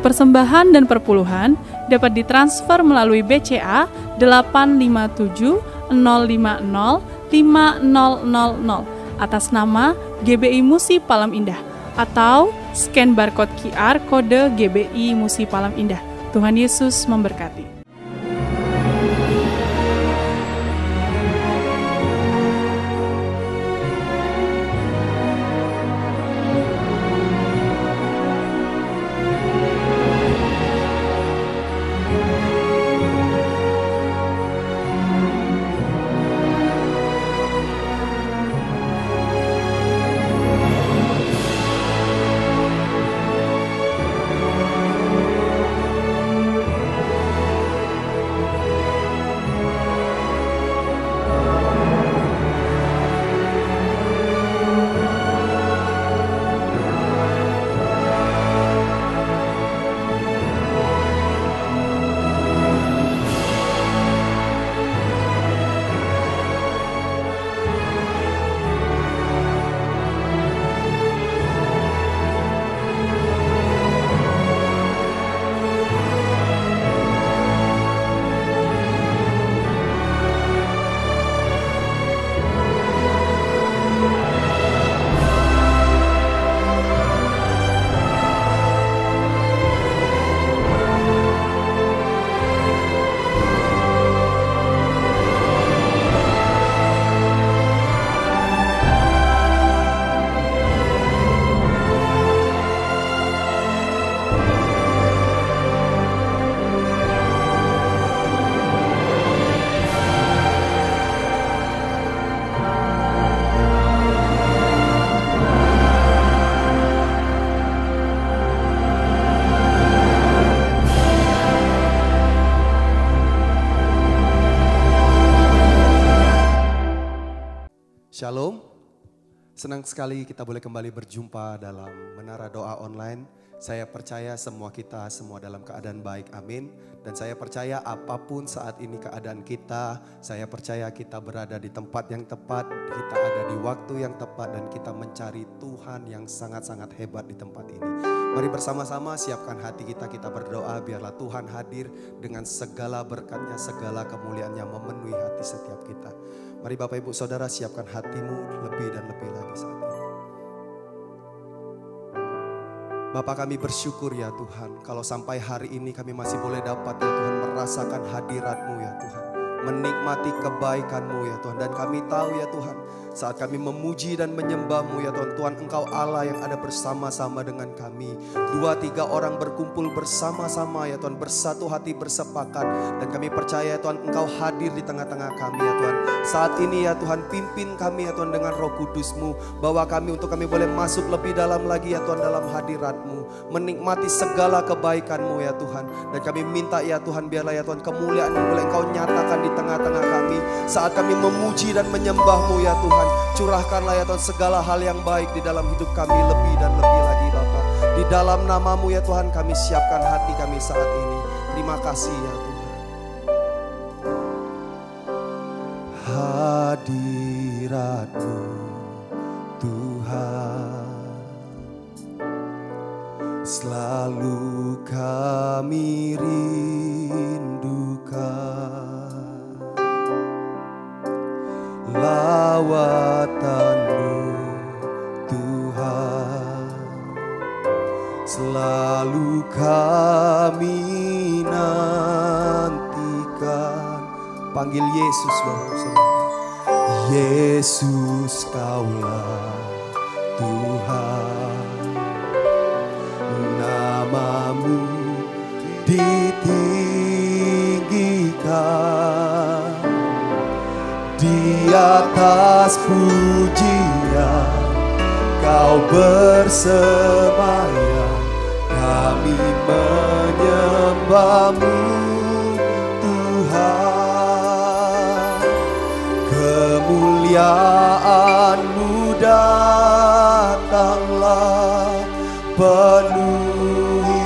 persembahan dan perpuluhan dapat ditransfer melalui BCA 857 050 5000 atas nama GBI Musi Palam Indah atau scan barcode QR kode GBI Musi Palam Indah. Tuhan Yesus memberkati. Shalom, senang sekali kita boleh kembali berjumpa dalam Menara Doa Online. Saya percaya semua kita semua dalam keadaan baik, amin. Dan saya percaya apapun saat ini keadaan kita, saya percaya kita berada di tempat yang tepat, kita ada di waktu yang tepat dan kita mencari Tuhan yang sangat-sangat hebat di tempat ini. Mari bersama-sama siapkan hati kita, kita berdoa biarlah Tuhan hadir dengan segala berkatnya, segala kemuliaannya memenuhi hati setiap kita. Mari Bapak Ibu Saudara siapkan hatimu lebih dan lebih lagi saat ini. Bapak kami bersyukur ya Tuhan, kalau sampai hari ini kami masih boleh dapat ya Tuhan merasakan hadirat-Mu ya Tuhan. Menikmati kebaikan-Mu ya Tuhan. Dan kami tahu ya Tuhan, saat kami memuji dan menyembah-Mu ya Tuhan, Tuhan Engkau Allah yang ada bersama-sama dengan kami. 2-3 orang berkumpul bersama-sama ya Tuhan, bersatu hati bersepakat. Dan kami percaya ya Tuhan, Engkau hadir di tengah-tengah kami ya Tuhan. Saat ini ya Tuhan, pimpin kami ya Tuhan dengan Roh Kudus-Mu. Bawa kami untuk kami boleh masuk lebih dalam lagi ya Tuhan dalam hadirat-Mu. Menikmati segala kebaikan-Mu ya Tuhan. Dan kami minta ya Tuhan, biarlah ya Tuhan kemuliaan-Mu boleh Engkau nyatakan di tengah-tengah kami. Saat kami memuji dan menyembah-Mu ya Tuhan, curahkanlah ya Tuhan segala hal yang baik di dalam hidup kami lebih dan lebih lagi Bapa. Di dalam nama-Mu ya Tuhan kami siapkan hati kami saat ini. Terima kasih ya Tuhan. Hadirat-Mu Tuhan selalu kami rindukan. Lawatan-Mu Tuhan selalu kami nantikan. Panggil Yesus Bapak. Yesus Kaulah Tuhan, nama-Mu ditinggikan. Di atas pujian Kau bersemayam, kami menyembah-Mu Tuhan. Kemuliaan-Mu datanglah, penuhi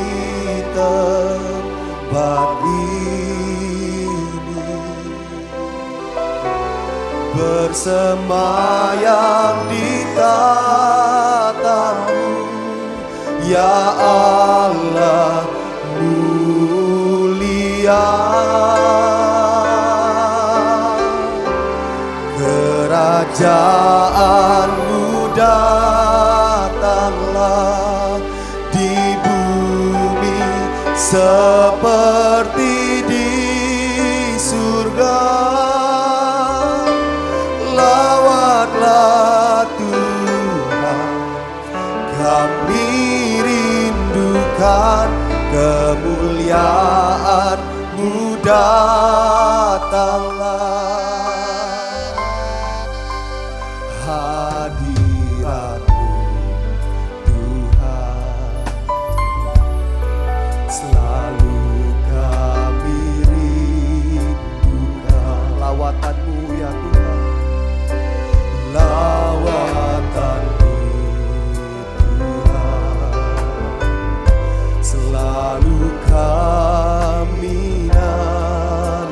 tempat ini. Bersemayam di tata-Mu ya Allah, Kerajaan-Mu datanglah di bumi seperti di surga. Lawatlah Tuhan, kami rindukan kemuliaan-Mu datanglah. Hadirat-Mu Tuhan selalu kami rindukan. Lawatan-Mu ya Tuhan, lawatan-Mu Tuhan selalu kami nantikan.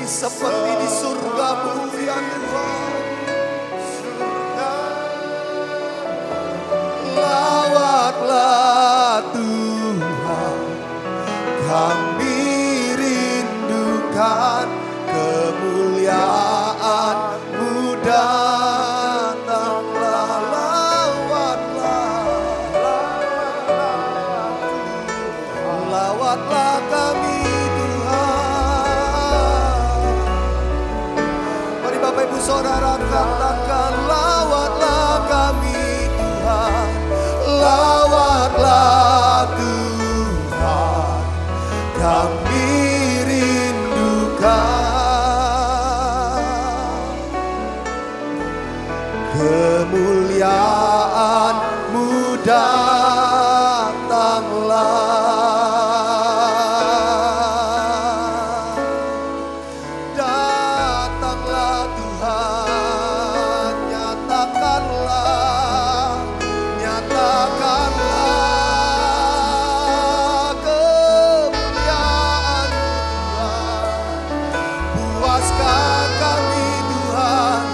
seperti di surga-Mu ya Tuhan. Lawatlah Tuhan, kami rindukan kemuliaan-Mu datanglah. Lawatlah kami Tuhan. Mari Bapak Ibu Saudara katakan, lawatlah kami Tuhan. Lawatlah Tuhan, kami rindukan kemuliaan-Mu datanglah. Datanglah Tuhan, nyatakanlah kemuliaan-Mu Tuhan. Puaskan kami Tuhan,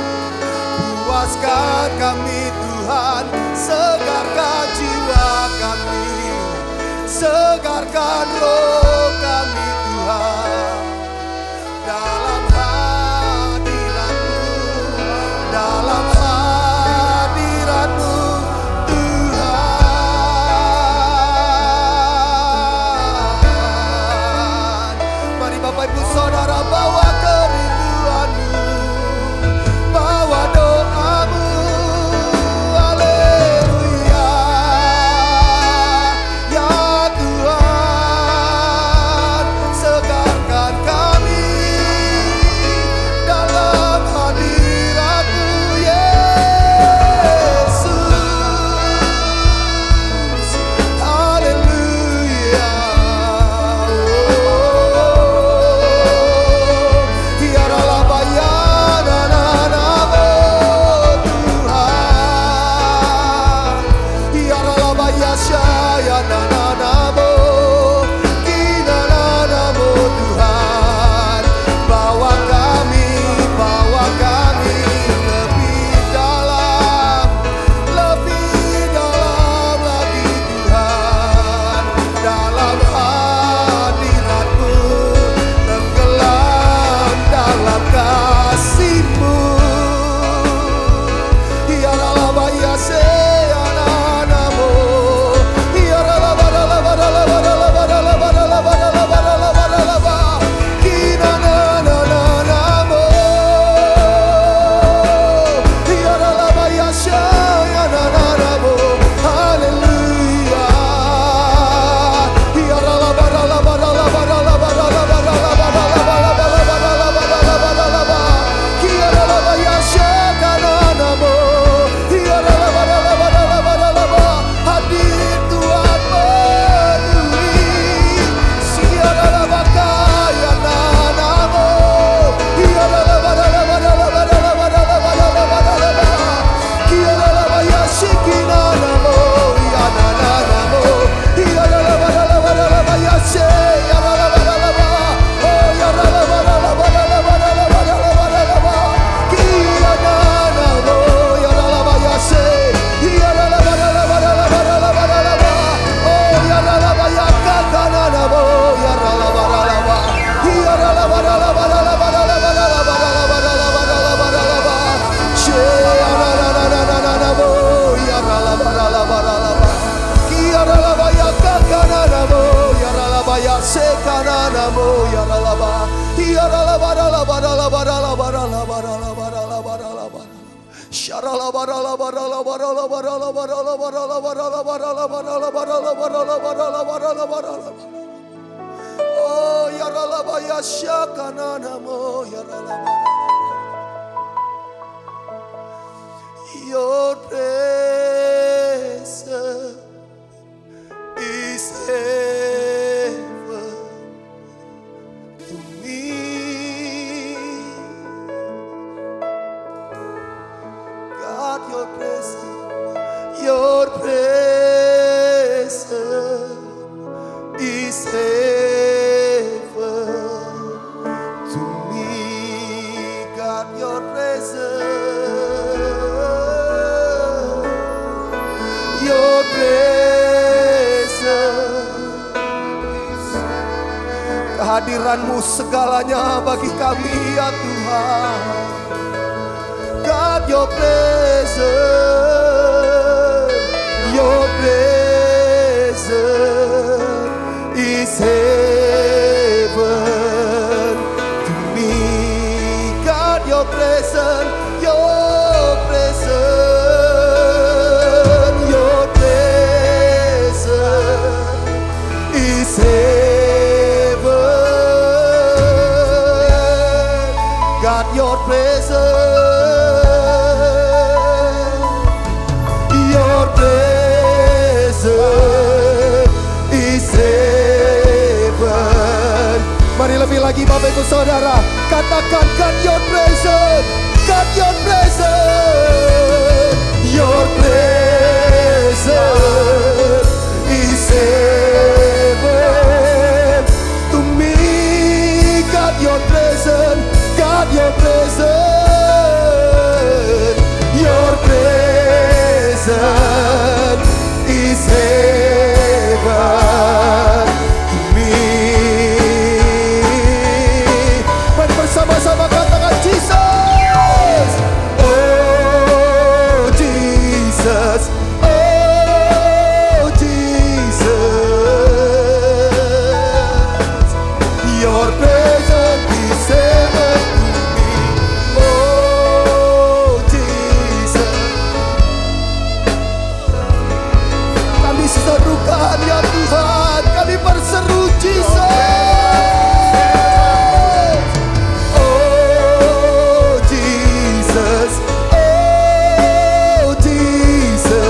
puaskan kami Tuhan, segarkan jiwa kami, segarkan roh kami Tuhan. Dalam hadirat-Mu, dalam hadirat-Mu Tuhan. Mari Bapak Ibu Saudara bawa kerinduan-Mu, bawa doa-Mu. Haleluya. Ya Tuhan, segarkan kami dalam hadirat-Mu Yesus. Haleluya. Biarlah bayaran anak-Mu Tuhan. Biarlah bayasya anak-Mu, kinana-Mu Tuhan. Bawa kami lebih dalam lagi Tuhan. Dalam hadirat-Mu, tenggelam dalam kasih-Mu. Biarlah bayase anak-Mu, biarlah kinana-Mu, biarlah bayase anak-Mu. Haleluya. Biarlah hadir Tuhan penuhi siara bakaya nanamu. Kiara bayashiki nanamu ya nanamu. Kiara bayashe ya nanamu. Oh ya nanamu. Kiara nanamu ya nanamu bayashe. Kiara nanamu. Oh ya nanamu ya kakananamu ya nanamu. Kiara nanamu. Oh ya ralabaya shakananamo ya ralabaya. Your presence is heaven to me. God, your presence is heaven to me. Kehadiran-Mu segalanya bagi kami ya Tuhan. God, your presence is heaven to me. God, your presence is heaven. God, your presence is heaven. Mari lebih lagi Bapak Ibu Saudara, katakan God, your presence, God, your presence, your presence is heaven to me. God, your presence, God, your presence, your presence is heaven to me. Mari bersama-sama katakan Jesus, oh Jesus, oh Jesus, your presence is heaven to me. Oh Jesus, kami serukan ya Tuhan, kami berseru Jesus, oh Jesus, oh Jesus,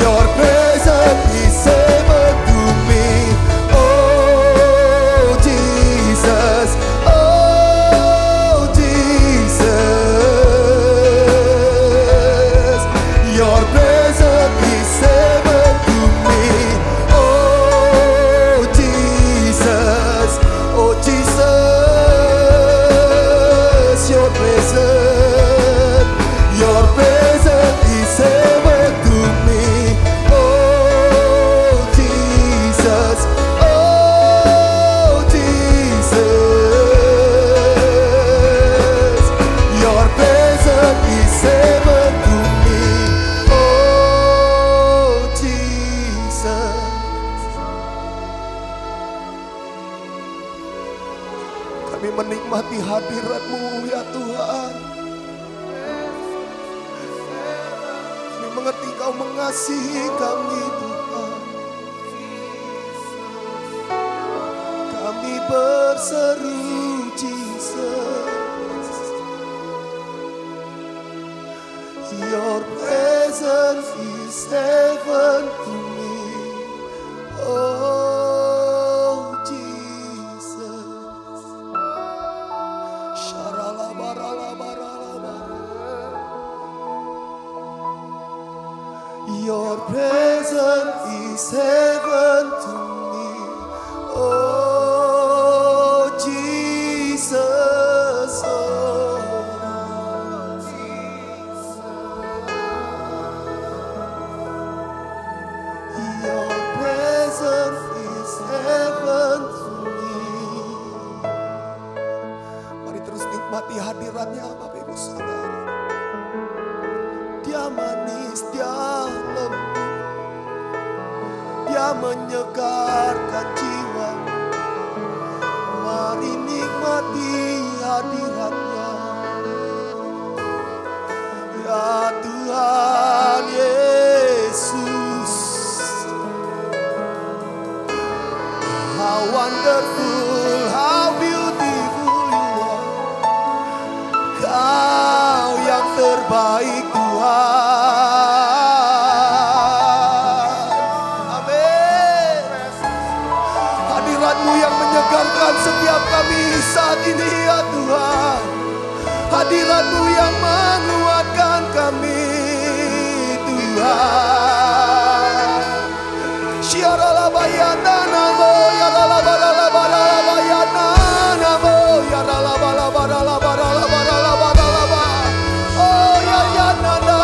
your presence is heaven to me. Oh Jesus, oh Jesus, your presence is heaven to me. Oh Jesus, oh Jesus, your presence is heaven to me. Oh Jesus, oh Jesus, your presence is heaven to me. Oh Jesus. Kami menikmati hadirat-Mu ya Tuhan. Kami mengerti Kau mengasihi kami Tuhan. Kami berseru Jesus, your presence is heaven to me. Oh Jesus, your presence is heaven to me. Oh Jesus, oh Jesus, your presence is heaven to me. Mari terus nikmati hadiratnya Bapak Ibu Saudara. Dia manis, dia lembut, dia menyegarkan jiwa. Mari nikmati hadiratnya ya Tuhan Yesus. How wonderful, how beautiful you are. Kau yang terbaik Tuhan. Amin. Hadirat-Mu yang menyegarkan setiap kami saat ini ya Tuhan. Hadirat-Mu yang menguatkan kami Tuhan. Syiaralabayana namo ya lalabalalabalalabayana namo ya lalabalalabalalabalalabalalabalaba. Oh ya ya nana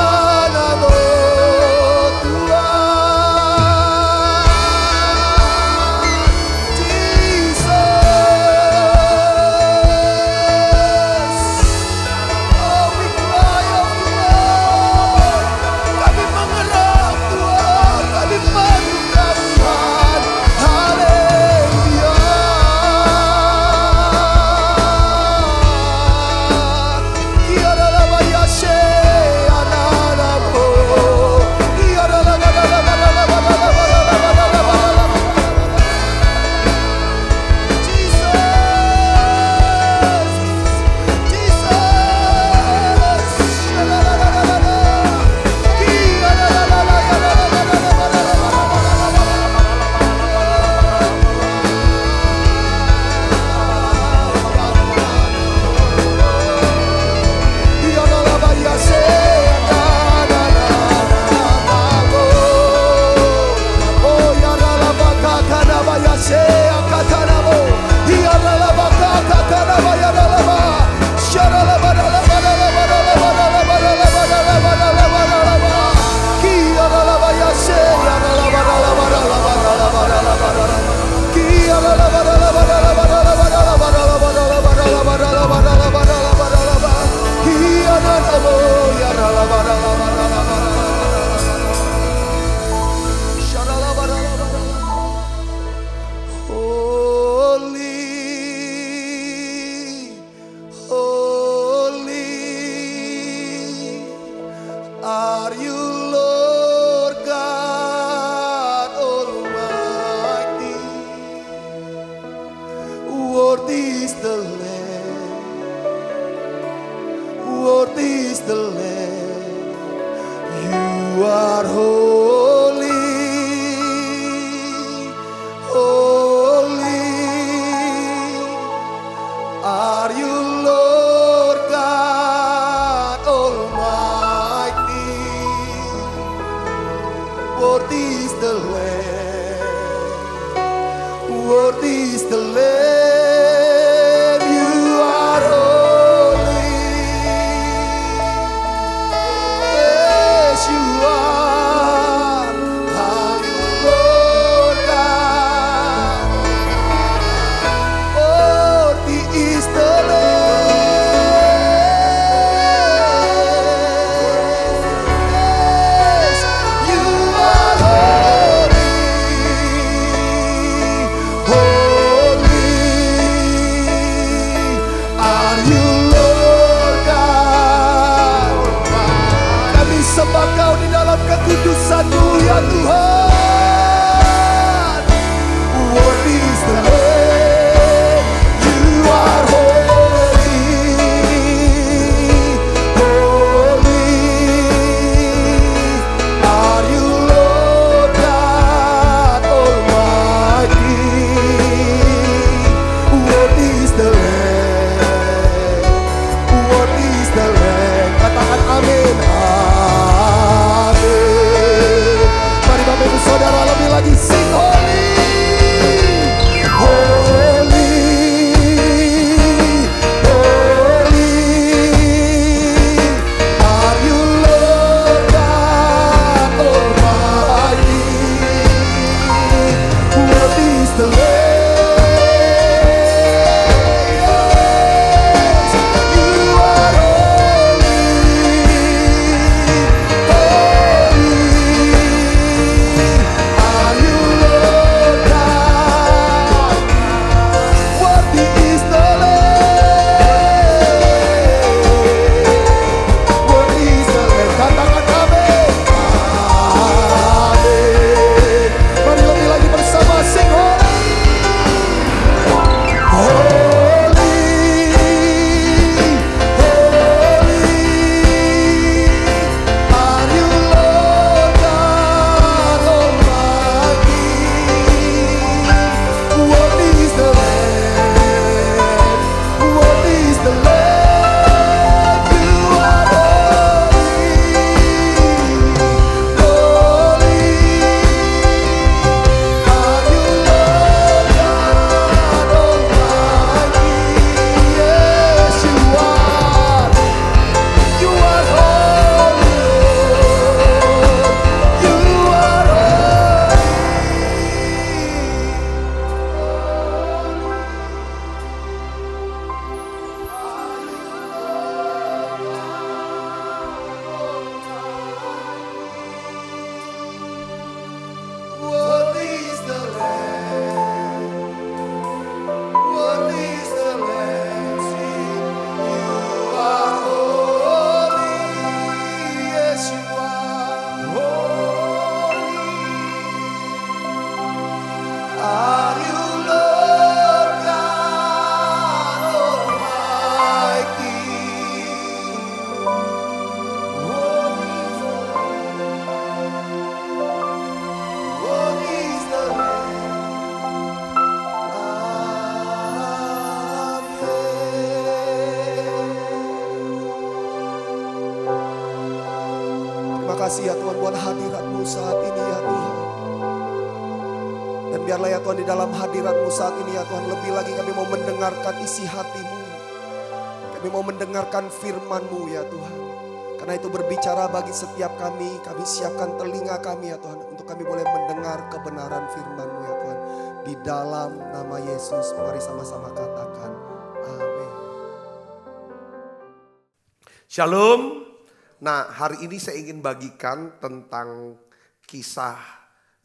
Are you Lord God Almighty? Worthy is the Lamb. Worthy is the Lamb. You are holy, holy. Are you Lord God Almighty? Worthy is the Lamb. Worthy is the Lamb. You are holy. Yes, you are. Are you Lord God? Worthy is the Lamb. Yes, you are holy, holy. Are you Lord God? Kami sembah Kau di dalam kekudusan-Mu ya Tuhan. Worthy is the Lamb. You are holy, holy. Are you Lord God Almighty? Worthy is the Lamb. Worthy is the Lamb. Katakan amin. Amin. Mari Bapak Ibu Saudara lebih lagi sing holy. Holy, holy. Are you Lord God Almighty? Worthy is the Lamb. Yes, you are holy, holy. Are you Lord God? Worthy is the Lamb. Worthy is the Lamb. Katakan amin. Amin. Mari lebih lagi bersama sing holy. Holy, holy. Are you Lord God Almighty? Worthy is the Lamb. Worthy is the Lamb. You are holy, holy. Are you Lord God Almighty? Yes, you are. You are holy, Lord. You are Worthy is the Lamb. Worthy is the Lamb. Sing, you are holy. Yes, you are holy. Are you Lord God Almighty? Worthy is the Lamb. Terima kasih ya Tuhan buat hadirat-Mu saat ini ya Tuhan. Dan biarlah ya Tuhan di dalam hadirat-Mu saat ini ya Tuhan, lebih lagi kami mau mendengarkan isi hati-Mu. Kami mau mendengarkan firman-Mu ya Tuhan. Karena itu berbicara bagi setiap kami siapkan telinga kami ya Tuhan, untuk kami boleh mendengar kebenaran firman-Mu ya Tuhan. Di dalam nama Yesus, mari sama-sama katakan amin. Shalom. Nah, hari ini saya ingin bagikan tentang kisah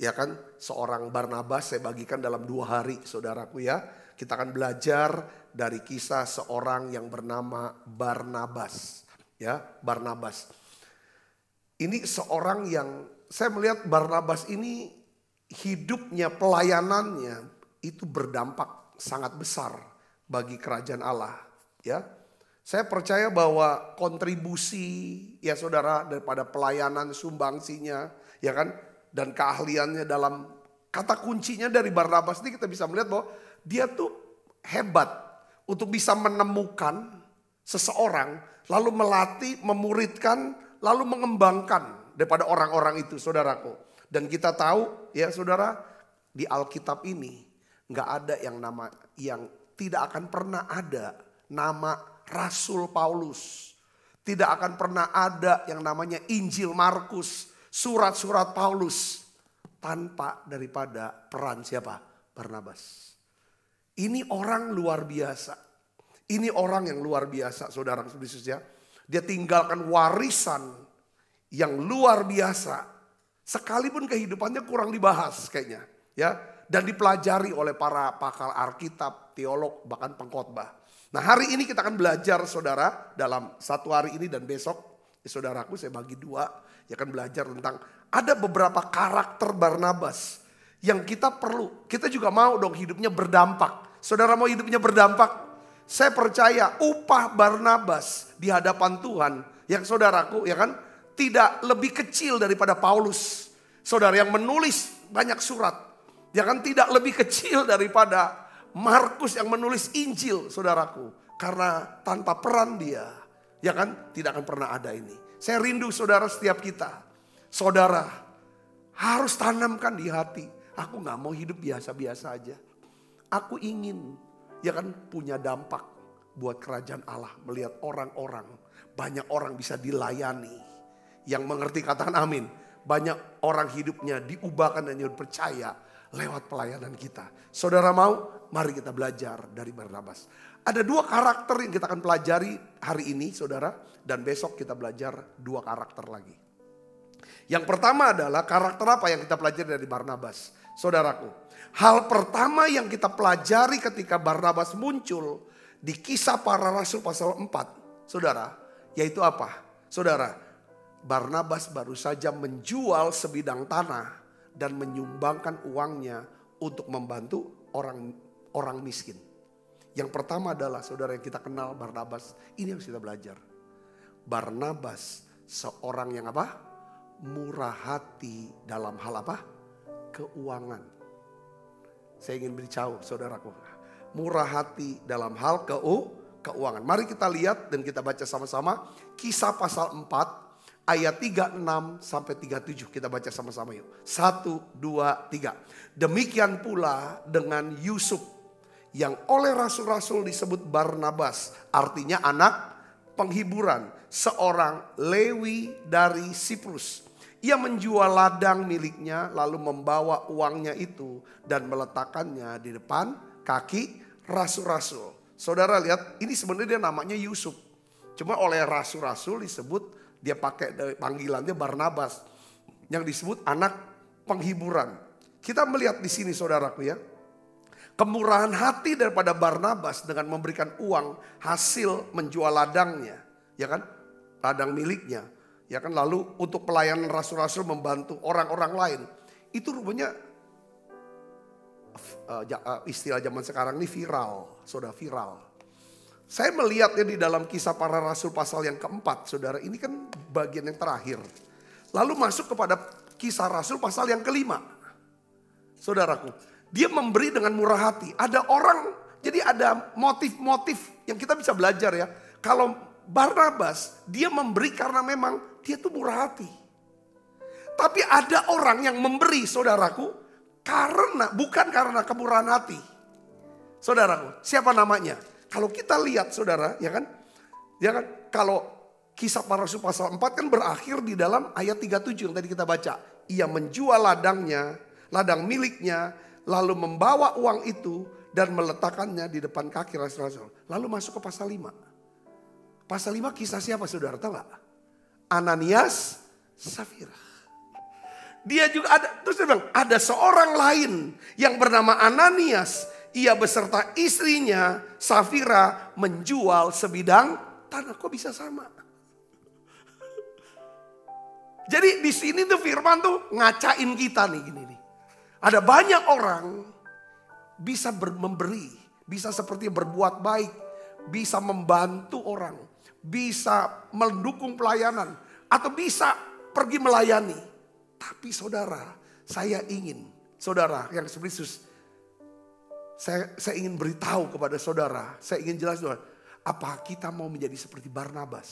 ya kan seorang Barnabas. Saya bagikan dalam 2 hari saudaraku ya. Kita akan belajar dari kisah seorang yang bernama Barnabas. Ya, Barnabas. Ini seorang yang saya melihat Barnabas ini hidupnya, pelayanannya itu berdampak sangat besar bagi kerajaan Allah. Ya, saya percaya bahwa kontribusi ya saudara daripada pelayanan sumbangsinya, ya kan, dan keahliannya dalam kata kuncinya dari Barnabas ini kita bisa melihat bahwa dia tuh hebat untuk bisa menemukan seseorang, lalu melatih, memuridkan, lalu mengembangkan daripada orang-orang itu, saudaraku. Dan kita tahu ya saudara, di Alkitab ini nggak ada yang tidak akan pernah ada nama Rasul Paulus. Tidak akan pernah ada yang namanya Injil Markus, surat-surat Paulus tanpa daripada peran siapa? Barnabas. Ini orang luar biasa. Ini orang yang luar biasa, saudara Yesus ya. Dia tinggalkan warisan yang luar biasa. Sekalipun kehidupannya kurang dibahas kayaknya, ya, dan dipelajari oleh para pakar Alkitab, teolog, bahkan pengkhotbah. Nah, hari ini kita akan belajar saudara dalam satu hari ini dan besok, saudaraku saya bagi dua, ya akan belajar tentang ada beberapa karakter Barnabas yang kita perlu. Kita juga mau dong hidupnya berdampak. Saudara mau hidupnya berdampak? Saya percaya upah Barnabas di hadapan Tuhan, yang saudaraku ya kan, tidak lebih kecil daripada Paulus. Saudara yang menulis banyak surat, ya kan, tidak lebih kecil daripada Markus yang menulis Injil, saudaraku. Karena tanpa peran dia, ya kan, tidak akan pernah ada ini. Saya rindu saudara setiap kita. Saudara harus tanamkan di hati, aku gak mau hidup biasa-biasa aja. Aku ingin, ya kan, punya dampak buat kerajaan Allah. Melihat orang-orang, banyak orang bisa dilayani. Yang mengerti katakan amin. Banyak orang hidupnya diubahkan dan percaya lewat pelayanan kita. Saudara mau? Mari kita belajar dari Barnabas. Ada dua karakter yang kita akan pelajari hari ini saudara. Dan besok kita belajar dua karakter lagi. Yang pertama adalah karakter apa yang kita pelajari dari Barnabas. Saudaraku, hal pertama yang kita pelajari ketika Barnabas muncul di Kisah Para Rasul pasal 4. Saudara, yaitu apa? Saudara, Barnabas baru saja menjual sebidang tanah dan menyumbangkan uangnya untuk membantu orang miskin. Yang pertama adalah saudara yang kita kenal Barnabas, ini yang kita belajar. Barnabas seorang yang apa? Murah hati dalam hal apa? Keuangan. Saya ingin beritahu saudaraku, murah hati dalam hal keuangan. Mari kita lihat dan kita baca sama-sama Kisah pasal 4 ayat 36 sampai 37. Kita baca sama-sama yuk. 1, 2, 3. Demikian pula dengan Yusuf yang oleh rasul-rasul disebut Barnabas. Artinya anak penghiburan. Seorang Lewi dari Siprus. Ia menjual ladang miliknya lalu membawa uangnya itu dan meletakkannya di depan kaki rasul-rasul. Saudara lihat ini sebenarnya dia namanya Yusuf. Cuma oleh rasul-rasul disebut dia pakai panggilannya Barnabas. Yang disebut anak penghiburan. Kita melihat di sini saudaraku ya. Kemurahan hati daripada Barnabas dengan memberikan uang hasil menjual ladangnya. Ya kan? Ladang miliknya. Ya kan, lalu untuk pelayanan rasul-rasul membantu orang-orang lain. Itu rupanya istilah zaman sekarang ini viral. Saudara, viral. Saya melihatnya di dalam Kisah Para Rasul pasal yang keempat. Saudara, ini kan bagian yang terakhir. Lalu masuk kepada Kisah Rasul pasal yang kelima. Saudaraku, dia memberi dengan murah hati. Ada orang, jadi ada motif-motif yang kita bisa belajar ya. Kalau Barnabas, dia memberi karena memang dia tuh murah hati. Tapi ada orang yang memberi saudaraku, bukan karena kemurahan hati. Saudaraku, siapa namanya? Kalau kita lihat saudara, ya kan? Kalau Kisah Para Rasul pasal 4 kan berakhir di dalam ayat 37 yang tadi kita baca. Ia menjual ladang miliknya, lalu membawa uang itu dan meletakkannya di depan kaki rasul-rasul. Lalu masuk ke pasal 5. Pasal 5 kisah siapa saudara, tahu gak? Ananias, Safira. Dia juga ada, terus dia bilang ada seorang lain yang bernama Ananias. Ia beserta istrinya Safira menjual sebidang tanah. Kok bisa sama? Jadi di sini tuh firman tuh ngacain kita nih gini nih. Ada banyak orang bisa memberi, bisa seperti berbuat baik, bisa membantu orang, bisa mendukung pelayanan, atau bisa pergi melayani. Tapi saudara, saya ingin, saudara yang Yesus, saya ingin beritahu kepada saudara, saya ingin jelas saudara, apa kita mau menjadi seperti Barnabas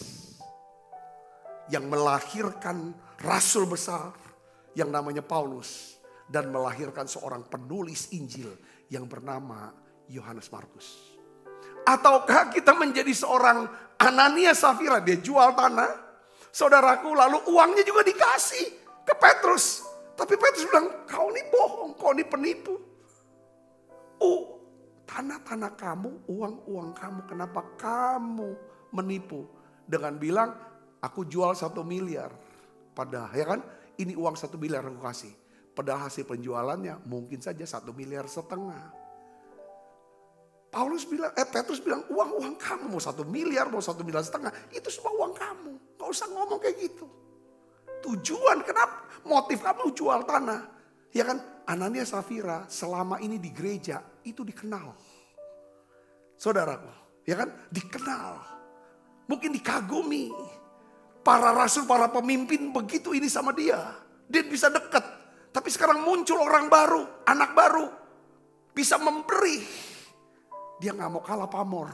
yang melahirkan rasul besar yang namanya Paulus dan melahirkan seorang penulis Injil yang bernama Yohanes Markus? Ataukah kita menjadi seorang Anania Safira, dia jual tanah, saudaraku, lalu uangnya juga dikasih ke Petrus. Tapi Petrus bilang, kau ini bohong, kau ini penipu. Tanah-tanah kamu, uang-uang kamu, kenapa kamu menipu? Dengan bilang, aku jual 1 miliar. Padahal, ya kan, ini uang 1 miliar aku kasih. Padahal hasil penjualannya mungkin saja 1,5 miliar. Petrus bilang, uang kamu mau 1 miliar, mau 1,5 miliar, itu semua uang kamu. Gak usah ngomong kayak gitu. Tujuan kenapa? Motif kamu jual tanah. Ya kan, Anania Safira selama ini di gereja itu dikenal. Saudaraku, ya kan, dikenal. Mungkin dikagumi. Para rasul, para pemimpin begitu ini sama dia. Dia bisa dekat. Tapi sekarang muncul orang baru, anak baru. Bisa memberi. Dia gak mau kalah pamor.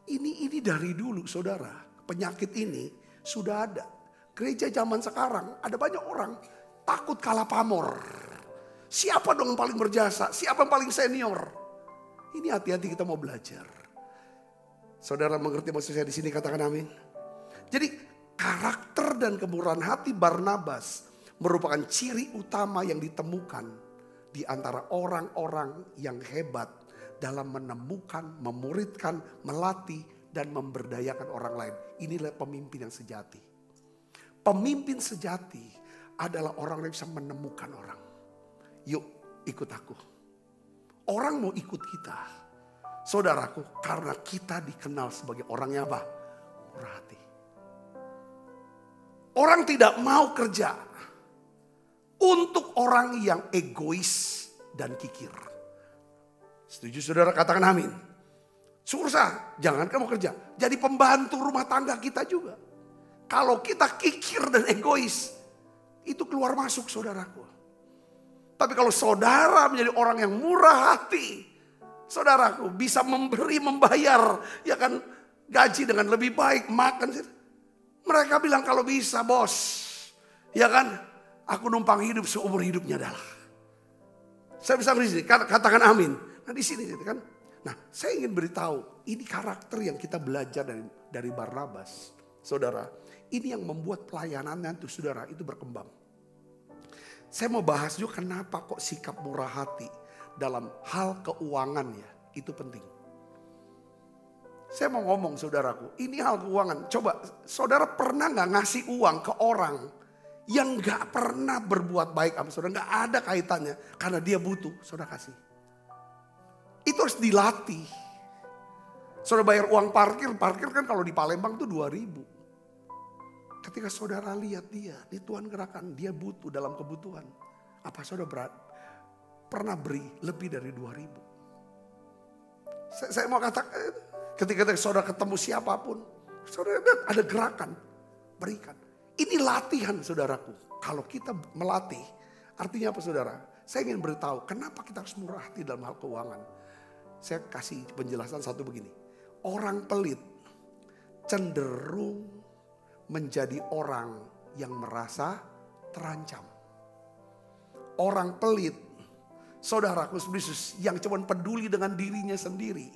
Ini dari dulu saudara. Penyakit ini sudah ada. Gereja zaman sekarang ada banyak orang takut kalah pamor. Siapa dong yang paling berjasa? Siapa yang paling senior? Ini hati-hati kita mau belajar. Saudara mengerti maksud saya di sini, katakan amin. Jadi karakter dan kemurahan hati Barnabas merupakan ciri utama yang ditemukan di antara orang-orang yang hebat dalam menemukan, memuridkan, melatih, dan memberdayakan orang lain. Inilah pemimpin yang sejati. Pemimpin sejati adalah orang yang bisa menemukan orang. Yuk ikut aku. Orang mau ikut kita. Saudaraku, karena kita dikenal sebagai orang yang apa? Murah hati. Orang tidak mau kerja untuk orang yang egois dan kikir. Setuju saudara, katakan amin. Susah, jangan kamu kerja. Jadi pembantu rumah tangga kita juga. Kalau kita kikir dan egois, itu keluar masuk saudaraku. Tapi kalau saudara menjadi orang yang murah hati, saudaraku bisa memberi, membayar, ya kan, gaji dengan lebih baik, makan. Mereka bilang kalau bisa bos, ya kan, aku numpang hidup seumur hidupnya adalah. Saya bisa beri, katakan amin. Nah di sini kan. Nah saya ingin beritahu, ini karakter yang kita belajar dari Barnabas. Saudara, ini yang membuat pelayanannya tuh saudara itu berkembang. Saya mau bahas juga kenapa kok sikap murah hati dalam hal keuangan ya, itu penting. Saya mau ngomong saudaraku, ini hal keuangan. Coba saudara pernah gak ngasih uang ke orang yang gak pernah berbuat baik sama saudara, gak ada kaitannya, karena dia butuh, saudara kasih. Itu harus dilatih. Saudara bayar uang parkir kan kalau di Palembang tuh 2.000. Ketika saudara lihat dia di Tuhan Gerakan, dia butuh dalam kebutuhan. Apa saudara pernah beri lebih dari 2.000? Saya mau katakan, ketika saudara ketemu siapapun, saudara ada gerakan, berikan. Ini latihan saudaraku. Kalau kita melatih, artinya apa saudara? Saya ingin beritahu kenapa kita harus murah hati dalam hal keuangan. Saya kasih penjelasan satu begini. Orang pelit cenderung menjadi orang yang merasa terancam. Orang pelit, saudaraku Yesus, yang cuma peduli dengan dirinya sendiri,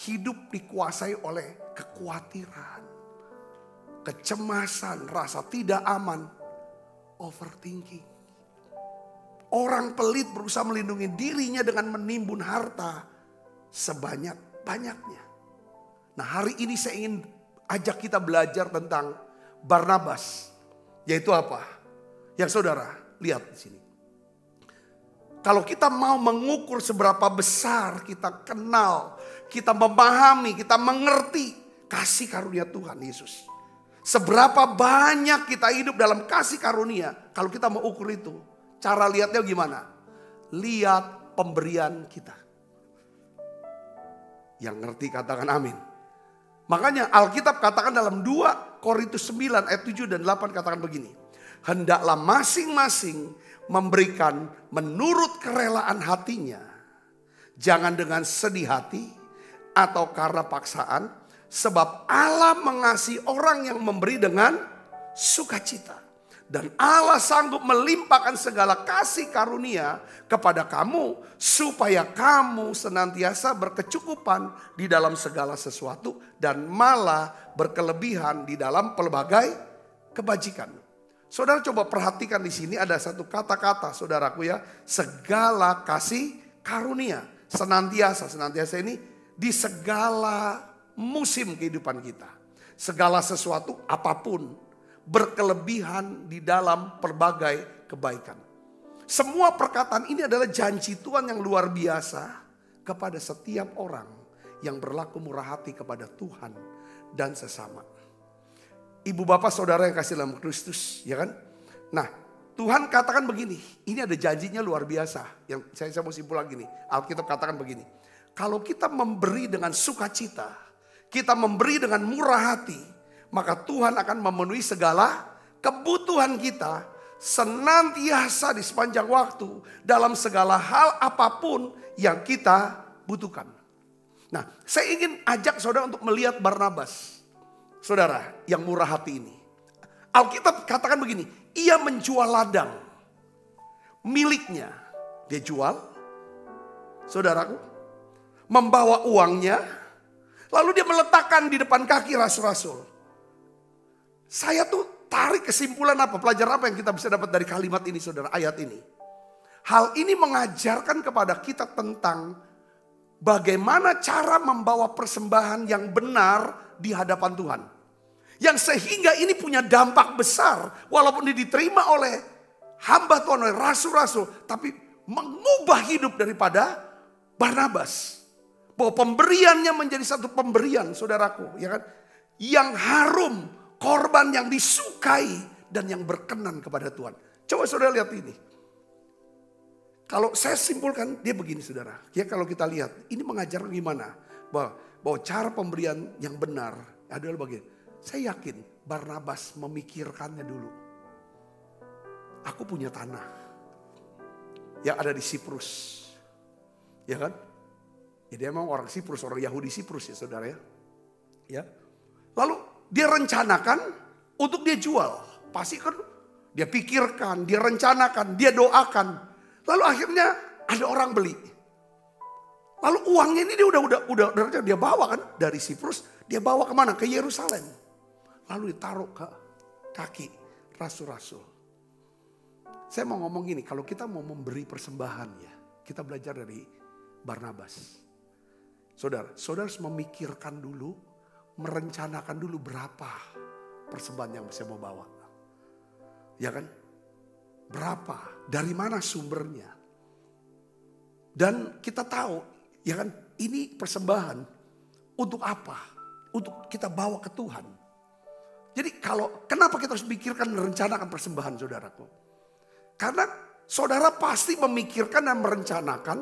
hidup dikuasai oleh kekhawatiran, kecemasan, rasa tidak aman, overthinking. Orang pelit berusaha melindungi dirinya dengan menimbun harta sebanyak-banyaknya. Nah hari ini saya ingin ajak kita belajar tentang Barnabas, yaitu apa? Yang saudara lihat di sini. Kalau kita mau mengukur seberapa besar kita kenal, kita memahami, kita mengerti kasih karunia Tuhan Yesus. Seberapa banyak kita hidup dalam kasih karunia. Kalau kita mau ukur itu, cara lihatnya gimana? Lihat pemberian kita. Yang ngerti katakan amin. Makanya Alkitab katakan dalam 2 Korintus 9 ayat 7 dan 8 katakan begini. Hendaklah masing-masing memberikan menurut kerelaan hatinya. Jangan dengan sedih hati atau karena paksaan. Sebab Allah mengasihi orang yang memberi dengan sukacita. Dan Allah sanggup melimpahkan segala kasih karunia kepada kamu. Supaya kamu senantiasa berkecukupan di dalam segala sesuatu. Dan malah berkelebihan di dalam pelbagai kebajikan. Saudara coba perhatikan di sini ada satu kata-kata saudaraku ya. Segala kasih karunia. Senantiasa ini di segala musim kehidupan kita. Segala sesuatu apapun berkelebihan di dalam berbagai kebaikan. Semua perkataan ini adalah janji Tuhan yang luar biasa kepada setiap orang yang berlaku murah hati kepada Tuhan dan sesama. Ibu bapak saudara yang kasih dalam Kristus, ya kan? Nah, Tuhan katakan begini, ini ada janjinya luar biasa. Yang saya mau simpul lagi nih, Alkitab katakan begini. Kalau kita memberi dengan sukacita, kita memberi dengan murah hati, maka Tuhan akan memenuhi segala kebutuhan kita senantiasa di sepanjang waktu dalam segala hal apapun yang kita butuhkan. Nah, saya ingin ajak saudara untuk melihat Barnabas, saudara yang murah hati ini. Alkitab katakan begini, ia menjual ladang miliknya, dia jual, saudaraku, membawa uangnya. Lalu dia meletakkan di depan kaki rasul-rasul. Saya tuh tarik kesimpulan apa? Pelajaran apa yang kita bisa dapat dari kalimat ini saudara, ayat ini. Hal ini mengajarkan kepada kita tentang bagaimana cara membawa persembahan yang benar di hadapan Tuhan. Yang sehingga ini punya dampak besar. Walaupun ini diterima oleh hamba Tuhan, oleh rasul-rasul. Tapi mengubah hidup daripada Barnabas. Bahwa pemberiannya menjadi satu pemberian saudaraku, ya kan? Yang harum, korban yang disukai dan yang berkenan kepada Tuhan. Coba saudara lihat ini. Kalau saya simpulkan dia begini saudara. Ya kalau kita lihat ini mengajarkan gimana? Bahwa cara pemberian yang benar adalah begini. Saya yakin Barnabas memikirkannya dulu. Aku punya tanah yang ada di Siprus. Ya kan? Dia memang orang Siprus, orang Yahudi Siprus ya saudara ya. Ya. Lalu dia rencanakan untuk dia jual. Pasti kan dia pikirkan, dia rencanakan, dia doakan. Lalu akhirnya ada orang beli. Lalu uangnya ini dia udah dia bawa kan dari Siprus, dia bawa kemana? Ke Yerusalem. Lalu ditaruh ke kaki rasul-rasul. Saya mau ngomong gini, kalau kita mau memberi persembahan ya, kita belajar dari Barnabas. Saudara harus memikirkan dulu, merencanakan dulu berapa persembahan yang saya mau bawa. Ya kan? Berapa? Dari mana sumbernya? Dan kita tahu, ya kan? Ini persembahan untuk apa? Untuk kita bawa ke Tuhan. Jadi kenapa kita harus pikirkan dan merencanakan persembahan saudaraku? Karena saudara pasti memikirkan dan merencanakan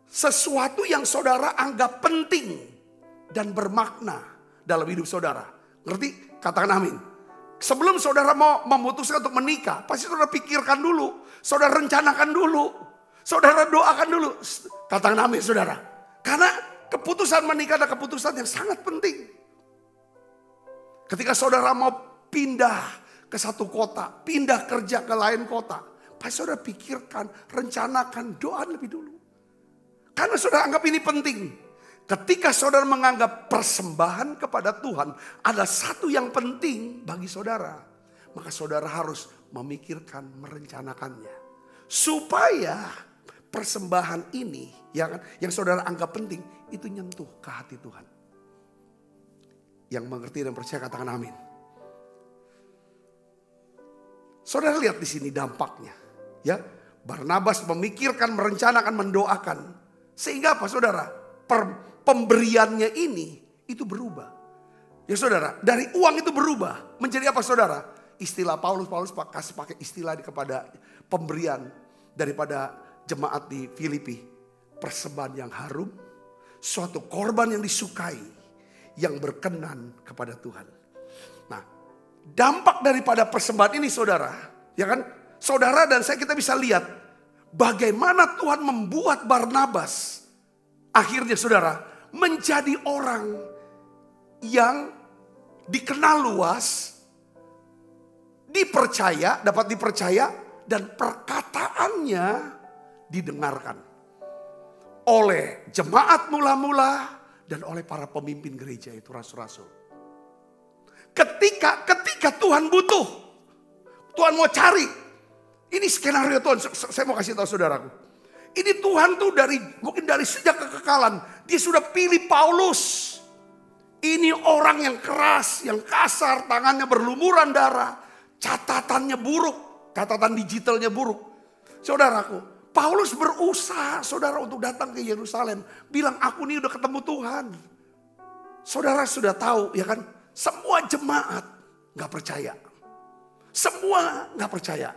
sesuatu yang saudara anggap penting dan bermakna dalam hidup saudara. Ngerti? Katakan amin. Sebelum saudara mau memutuskan untuk menikah, pasti saudara pikirkan dulu. Saudara rencanakan dulu. Saudara doakan dulu. Katakan amin saudara. Karena keputusan menikah adalah keputusan yang sangat penting. Ketika saudara mau pindah ke satu kota, pindah kerja ke lain kota, pasti saudara pikirkan, rencanakan, doa lebih dulu. Karena saudara anggap ini penting. Ketika saudara menganggap persembahan kepada Tuhan ada satu yang penting bagi saudara, maka saudara harus memikirkan, merencanakannya. Supaya persembahan ini yang saudara anggap penting itu nyentuh ke hati Tuhan. Yang mengerti dan percaya katakan amin. Saudara lihat di sini dampaknya, ya. Barnabas memikirkan, merencanakan, mendoakan. Sehingga apa saudara? Pemberiannya ini itu berubah. Ya saudara, dari uang itu berubah menjadi apa saudara? Istilah Paulus kasih pakai istilah kepada pemberian daripada jemaat di Filipi. Persembahan yang harum, suatu korban yang disukai, yang berkenan kepada Tuhan. Nah, dampak daripada persembahan ini saudara, ya kan? Saudara dan saya kita bisa lihat bagaimana Tuhan membuat Barnabas akhirnya saudara menjadi orang yang dikenal luas, dapat dipercaya, dan perkataannya didengarkan oleh jemaat mula-mula dan oleh para pemimpin gereja itu, rasul-rasul. Ketika Tuhan butuh, Tuhan mau cari, ini skenario Tuhan. Saya mau kasih tahu saudaraku, ini Tuhan tuh mungkin dari sejak kekekalan dia sudah pilih Paulus. Ini orang yang keras, yang kasar, tangannya berlumuran darah, catatannya buruk, catatan digitalnya buruk. Saudaraku, Paulus berusaha saudara untuk datang ke Yerusalem, bilang aku nih udah ketemu Tuhan. Saudara sudah tahu ya kan, semua jemaat gak percaya. Semua gak percaya.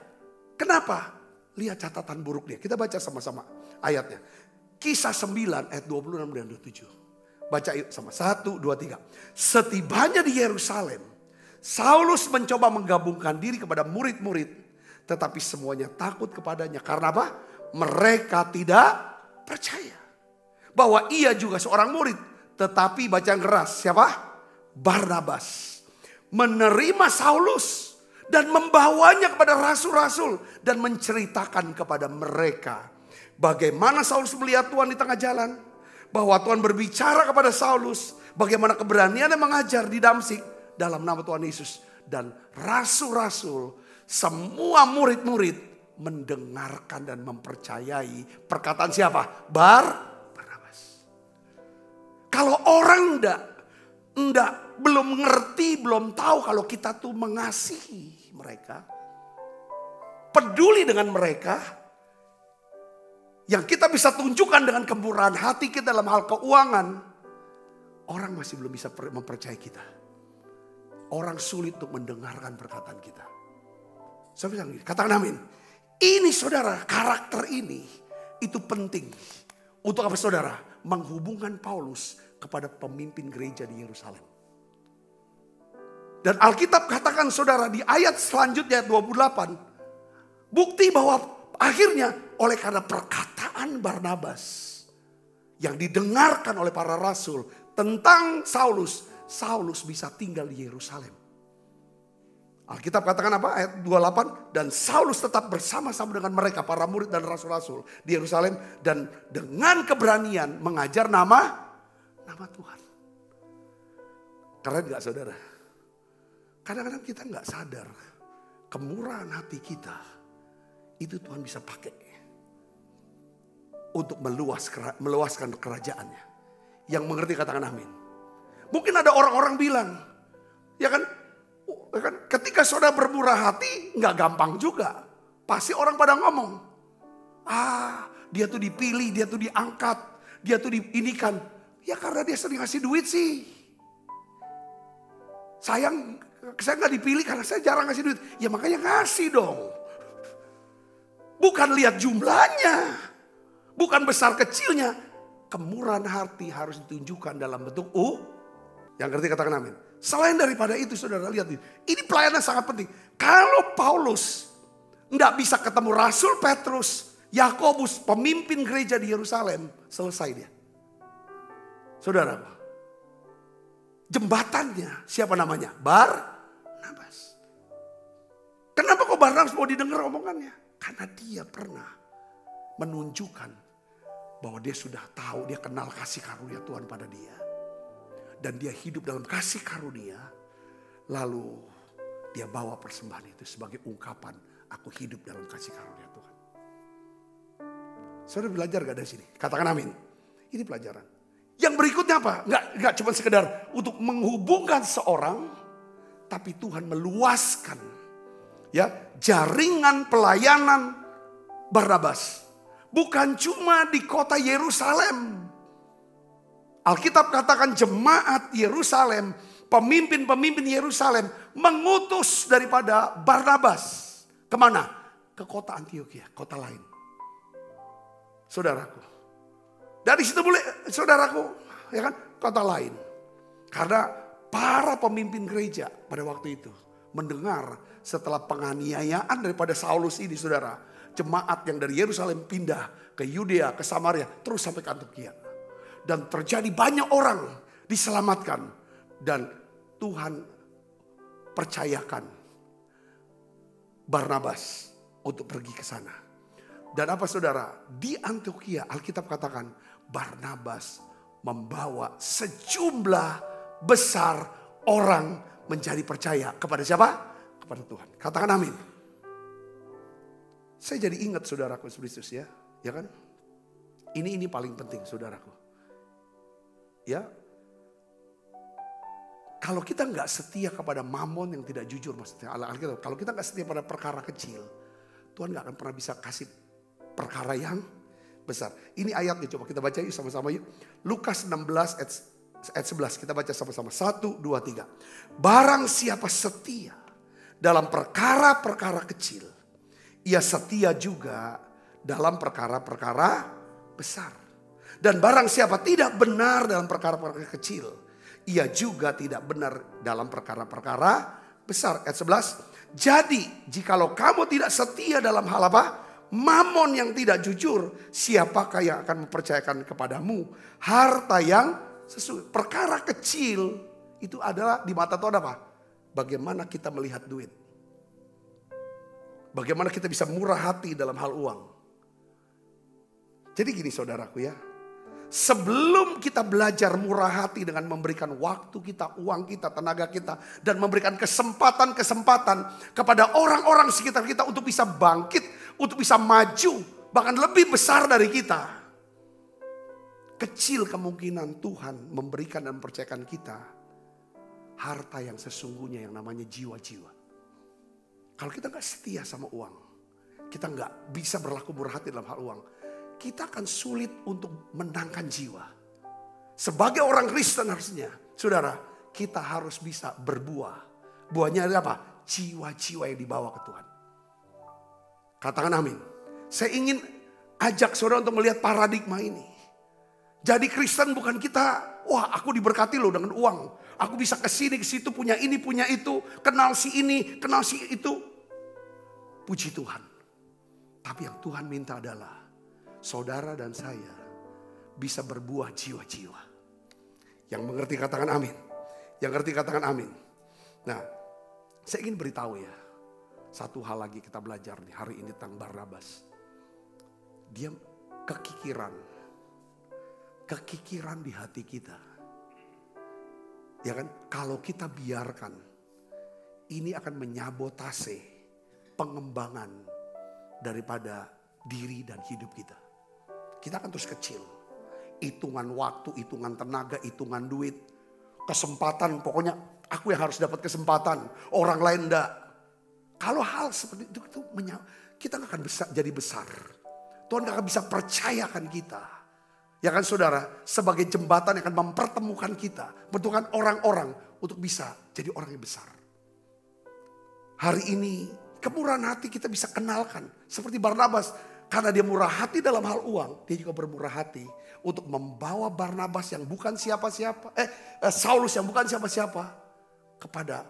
Kenapa? Lihat catatan buruk dia. Kita baca sama-sama ayatnya. Kisah 9 ayat 26 dan 27. Baca yuk sama. 1, 2, 3. Setibanya di Yerusalem, Saulus mencoba menggabungkan diri kepada murid-murid. Tetapi semuanya takut kepadanya. Karena apa? Mereka tidak percaya. Bahwa ia juga seorang murid. Tetapi baca yang keras. Siapa? Barnabas. Menerima Saulus. Dan membawanya kepada rasul-rasul. Dan menceritakan kepada mereka. Bagaimana Saulus melihat Tuhan di tengah jalan. Bahwa Tuhan berbicara kepada Saulus. Bagaimana keberaniannya mengajar di Damsik. Dalam nama Tuhan Yesus. Dan rasul-rasul. Semua murid-murid. Mendengarkan dan mempercayai. Perkataan siapa? Barnabas. Kalau orang belum ngerti. Belum tahu kalau kita tuh mengasihi mereka. Peduli dengan mereka. Yang kita bisa tunjukkan dengan kemurahan hati kita dalam hal keuangan. Orang masih belum bisa mempercayai kita. Orang sulit untuk mendengarkan perkataan kita. Saya bilang gini, katakan amin. Ini saudara, karakter ini itu penting. Untuk apa saudara? Menghubungkan Paulus kepada pemimpin gereja di Yerusalem. Dan Alkitab katakan saudara di ayat selanjutnya ayat 28. Bukti bahwa akhirnya oleh karena perkataan Barnabas yang didengarkan oleh para rasul tentang Saulus, Saulus bisa tinggal di Yerusalem. Alkitab katakan apa? Ayat 28. Dan Saulus tetap bersama-sama dengan mereka, para murid dan rasul-rasul di Yerusalem. Dan dengan keberanian mengajar nama Tuhan. Keren gak saudara? Kadang-kadang kita gak sadar kemurahan hati kita. Itu Tuhan bisa pakai untuk meluaskan kerajaannya. Yang mengerti katakan amin. Mungkin ada orang-orang bilang, ya kan, ketika saudara bermurah hati nggak gampang juga. Pasti orang pada ngomong, dia tuh dipilih, dia tuh diangkat, dia tuh diinikan. Ya karena dia sering ngasih duit sih. Saya nggak dipilih karena saya jarang ngasih duit. Ya makanya ngasih dong. Bukan lihat jumlahnya. Bukan besar kecilnya. Kemurahan hati harus ditunjukkan dalam bentuk Yang ngerti katakan amin. Selain daripada itu saudara lihat. Ini pelayanan sangat penting. Kalau Paulus tidak bisa ketemu Rasul Petrus, Yakobus, pemimpin gereja di Yerusalem. Selesai dia. Saudara. Jembatannya siapa namanya? Barnabas. Kenapa kok Barnabas mau didengar omongannya? Karena dia pernah menunjukkan bahwa dia sudah tahu, dia kenal kasih karunia Tuhan pada dia. Dan dia hidup dalam kasih karunia. Lalu dia bawa persembahan itu sebagai ungkapan, aku hidup dalam kasih karunia Tuhan. Saudara belajar gak dari sini? Katakan amin. Ini pelajaran. Yang berikutnya apa? Enggak cuma sekedar untuk menghubungkan seorang, tapi Tuhan meluaskan ya jaringan pelayanan Barnabas. Bukan cuma di kota Yerusalem. Alkitab katakan jemaat Yerusalem pemimpin-pemimpin Yerusalem mengutus daripada Barnabas. Kemana? Ke kota Antiokhia, kota lain. Saudaraku. Dari situ boleh, saudaraku, ya kan, kota lain. Karena para pemimpin gereja pada waktu itu mendengar setelah penganiayaan daripada Saulus ini, saudara, jemaat yang dari Yerusalem pindah ke Yudea, ke Samaria, terus sampai ke Antiokhia. Dan terjadi banyak orang diselamatkan. Dan Tuhan percayakan Barnabas untuk pergi ke sana. Dan apa saudara? Di Antiokhia Alkitab katakan Barnabas membawa sejumlah besar orang menjadi percaya kepada siapa? Kepada Tuhan. Katakan amin. Saya jadi ingat saudaraku Kristus ya. Ya kan? Ini paling penting saudaraku. Ya. Kalau kita nggak setia kepada mamon yang tidak jujur, maksudnya Alkitab, kalau kita nggak setia pada perkara kecil, Tuhan nggak akan pernah bisa kasih perkara yang besar. Ini ayatnya, coba kita baca yuk sama-sama yuk. Lukas 16 ayat 11, kita baca sama-sama. 1, 2, 3. Barang siapa setia dalam perkara-perkara kecil, ia setia juga dalam perkara-perkara besar. Dan barang siapa tidak benar dalam perkara-perkara kecil, ia juga tidak benar dalam perkara-perkara besar. Ayat 11. Jadi jikalau kamu tidak setia dalam hal apa? Mamon yang tidak jujur, siapakah yang akan mempercayakan kepadamu harta yang sesuai? Perkara kecil itu adalah di mata Tuhan apa? Bagaimana kita melihat duit. Bagaimana kita bisa murah hati dalam hal uang. Jadi gini saudaraku ya. Sebelum kita belajar murah hati dengan memberikan waktu kita, uang kita, tenaga kita. Dan memberikan kesempatan-kesempatan kepada orang-orang sekitar kita untuk bisa bangkit, untuk bisa maju. Bahkan lebih besar dari kita. Kecil kemungkinan Tuhan memberikan dan mempercayakan kita harta yang sesungguhnya yang namanya jiwa-jiwa. Kalau kita gak setia sama uang, kita gak bisa berlaku murah hati dalam hal uang, kita akan sulit untuk menangkan jiwa. Sebagai orang Kristen harusnya, saudara, kita harus bisa berbuah. Buahnya adalah apa? Jiwa-jiwa yang dibawa ke Tuhan. Katakan amin. Saya ingin ajak saudara untuk melihat paradigma ini. Jadi Kristen bukan kita, wah aku diberkati loh dengan uang. Aku bisa ke sini, ke situ, punya ini, punya itu. Kenal si ini, kenal si itu. Puji Tuhan. Tapi yang Tuhan minta adalah saudara dan saya bisa berbuah jiwa-jiwa. Yang mengerti katakan amin. Yang ngerti katakan amin. Nah, saya ingin beritahu ya. Satu hal lagi kita belajar nih hari ini tentang Barnabas. Dia kekikiran. Kekikiran di hati kita. Ya kan? Kalau kita biarkan, ini akan menyabotase pengembangan daripada diri dan hidup kita. Kita akan terus kecil. Hitungan waktu, hitungan tenaga, hitungan duit. Kesempatan, pokoknya aku yang harus dapat kesempatan. Orang lain enggak. Kalau hal seperti itu kita gak akan jadi besar. Tuhan gak akan bisa percayakan kita. Ya kan saudara, sebagai jembatan yang akan mempertemukan kita. Mempertemukan orang-orang untuk bisa jadi orang yang besar. Hari ini kemurahan hati kita bisa kenalkan. Seperti Barnabas. Karena dia murah hati dalam hal uang, dia juga bermurah hati untuk membawa Barnabas yang bukan siapa-siapa, Saulus yang bukan siapa-siapa, kepada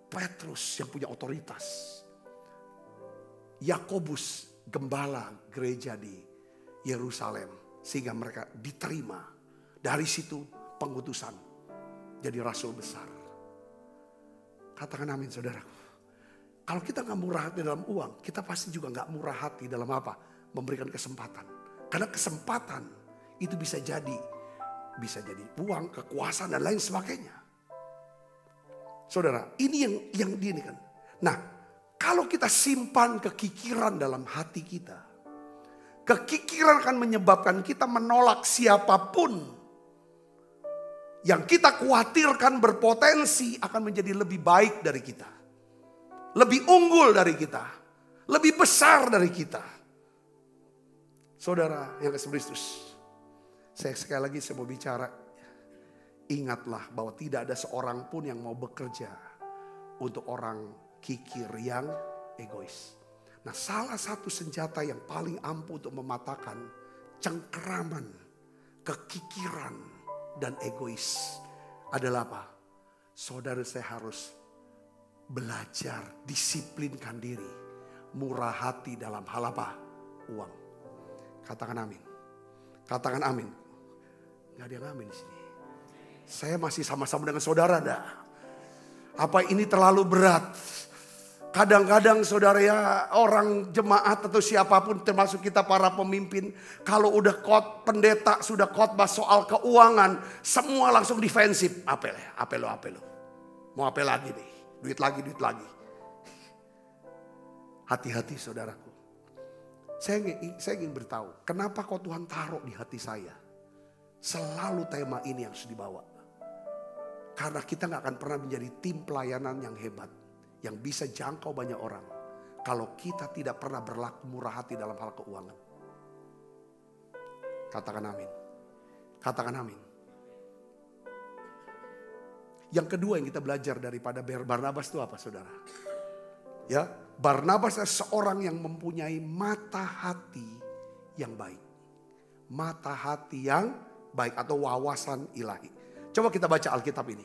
Petrus yang punya otoritas. Yakobus, gembala gereja di Yerusalem, sehingga mereka diterima. Dari situ pengutusan jadi rasul besar. Katakan amin saudaraku. Kalau kita gak murah hati dalam uang, kita pasti juga gak murah hati dalam apa? Memberikan kesempatan. Karena kesempatan itu bisa jadi uang, kekuasaan dan lain sebagainya. Saudara, ini yang ini kan. Nah, kalau kita simpan kekikiran dalam hati kita, kekikiran akan menyebabkan kita menolak siapapun yang kita khawatirkan berpotensi akan menjadi lebih baik dari kita. Lebih unggul dari kita. Lebih besar dari kita. Saudara yang kasih Kristus. Sekali lagi saya mau bicara. ingatlah bahwa tidak ada seorang pun yang mau bekerja untuk orang kikir yang egois. Nah, salah satu senjata yang paling ampuh untuk mematahkan cengkeraman, kekikiran, dan egois adalah apa? Saudara, saya harus belajar disiplinkan diri, murah hati dalam hal apa? Uang. Katakan amin. Katakan amin. Gak ada yang amin di sini. Saya masih sama-sama dengan saudara dah. Apa ini terlalu berat? Kadang-kadang saudara ya, orang jemaat atau siapapun termasuk kita para pemimpin, kalau udah pendeta sudah khotbah soal keuangan, semua langsung defensif. Apel lo. Mau apel lagi nih, duit lagi. Hati-hati saudaraku. Saya ingin beritahu, kenapa kok Tuhan taruh di hati saya selalu tema ini yang harus dibawa. Karena kita gak akan pernah menjadi tim pelayanan yang hebat, yang bisa jangkau banyak orang, kalau kita tidak pernah berlaku murah hati dalam hal keuangan. Katakan amin. Katakan amin. Yang kedua yang kita belajar daripada Barnabas itu apa, saudara? Ya, Barnabas adalah seorang yang mempunyai mata hati yang baik. Mata hati yang baik atau wawasan ilahi. Coba kita baca Alkitab ini,